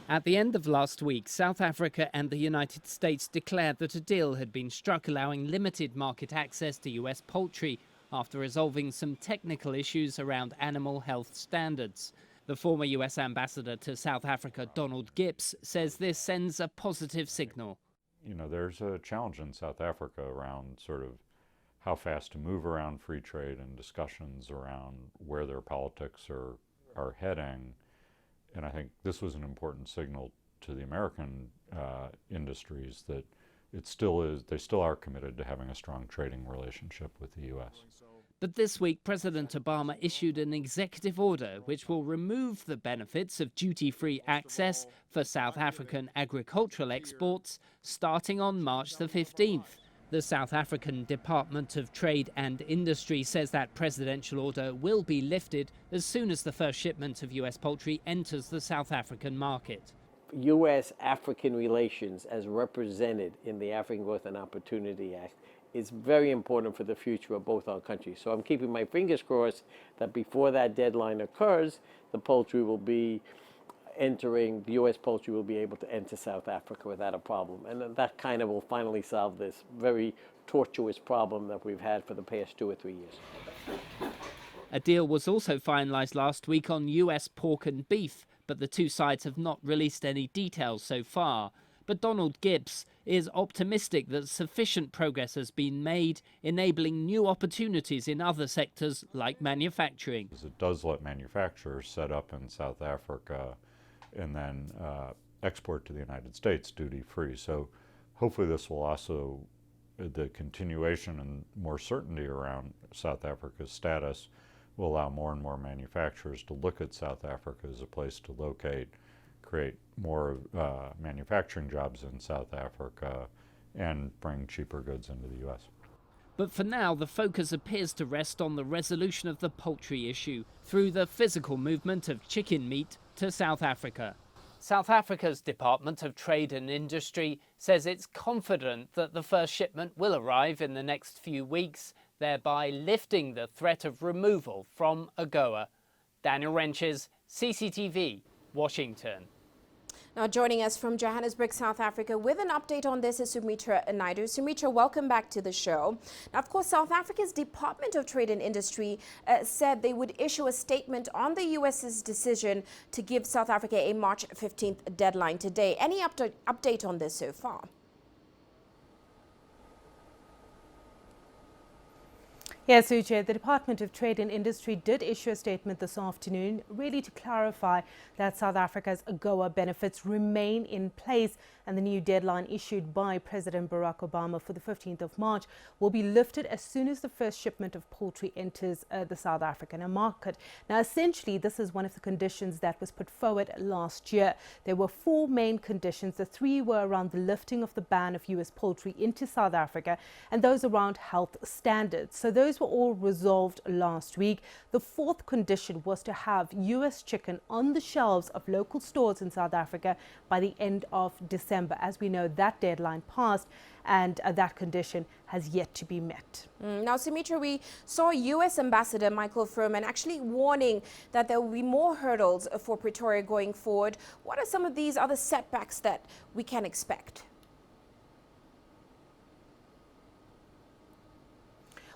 At the end of last week, South Africa and the United States declared that a deal had been struck allowing limited market access to US poultry after resolving some technical issues around animal health standards. The former US ambassador to South Africa, Donald Gibbs, says this sends a positive signal. There's a challenge in South Africa around sort of how fast to move around free trade and discussions around where their politics are heading. And I think this was an important signal to the American industries that they still are committed to having a strong trading relationship with the U.S. But this week, President Obama issued an executive order which will remove the benefits of duty-free access for South African agricultural exports starting on March the 15th. The South African Department of Trade and Industry says that presidential order will be lifted as soon as the first shipment of U.S. poultry enters the South African market. U.S.-African relations, as represented in the African Growth and Opportunity Act, is very important for the future of both our countries. So I'm keeping my fingers crossed that before that deadline occurs, the U.S. poultry will be able to enter South Africa without a problem. And that kind of will finally solve this very tortuous problem that we've had for the past 2 or 3 years. A deal was also finalized last week on U.S. pork and beef, but the two sides have not released any details so far. But Donald Gibbs is optimistic that sufficient progress has been made, enabling new opportunities in other sectors like manufacturing. It does let manufacturers set up in South Africa and then export to the United States duty-free. So hopefully this will also, the continuation and more certainty around South Africa's status will allow more and more manufacturers to look at South Africa as a place to locate, create more manufacturing jobs in South Africa, and bring cheaper goods into the U.S. But for now, the focus appears to rest on the resolution of the poultry issue through the physical movement of chicken meat to South Africa. South Africa's Department of Trade and Industry says it's confident that the first shipment will arrive in the next few weeks, thereby lifting the threat of removal from AGOA. Daniel Wrenches, CCTV, Washington. Now joining us from Johannesburg, South Africa with an update on this is Sumitra Naidu. Sumitra, welcome back to the show. Now, of course, South Africa's Department of Trade and Industry said they would issue a statement on the U.S.'s decision to give South Africa a March 15th deadline today. Any update on this so far? Yes, Uche, the Department of Trade and Industry did issue a statement this afternoon, really to clarify that South Africa's AGOA benefits remain in place, and the new deadline issued by President Barack Obama for the 15th of March will be lifted as soon as the first shipment of poultry enters the South African market. Now, essentially, this is one of the conditions that was put forward last year. There were 4 main conditions. The 3 were around the lifting of the ban of U.S. poultry into South Africa, and those around health standards. So those were all resolved last week. The 4th condition was to have U.S. chicken on the shelves of local stores in South Africa by the end of December. As we know, that deadline passed, and that condition has yet to be met. Now, Sumitra, we saw U.S. Ambassador Michael Furman actually warning that there will be more hurdles for Pretoria going forward. What are some of these other setbacks that we can expect?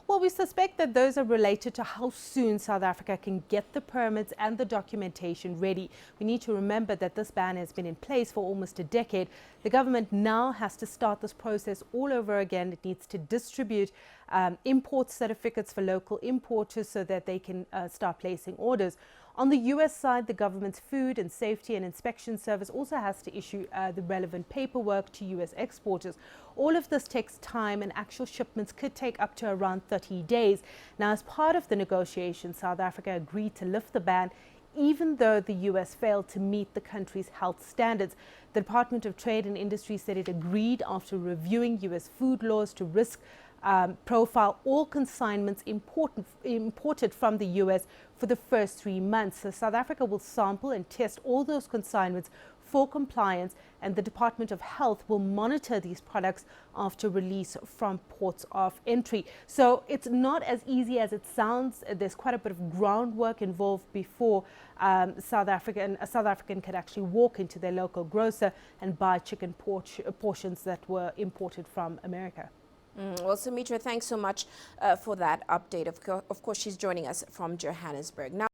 Well, we suspect that those are related to how soon South Africa can get the permits and the documentation ready. We need to remember that this ban has been in place for almost a decade. The government now has to start this process all over again. It needs to distribute import certificates for local importers so that they can start placing orders. On the U.S. side, the government's Food and Safety and Inspection Service also has to issue the relevant paperwork to U.S. exporters. All of this takes time, and actual shipments could take up to around 30 days. Now, as part of the negotiations, South Africa agreed to lift the ban, even though the U.S. failed to meet the country's health standards. The Department of Trade and Industry said it agreed after reviewing U.S. food laws to risk profile all consignments imported from the U.S. for the first 3 months. So South Africa will sample and test all those consignments for compliance, and the Department of Health will monitor these products after release from ports of entry. So it's not as easy as it sounds. There's quite a bit of groundwork involved before a South African could actually walk into their local grocer and buy chicken portions that were imported from America. Well, Sumitra, thanks so much for that update. Of course, she's joining us from Johannesburg. Now,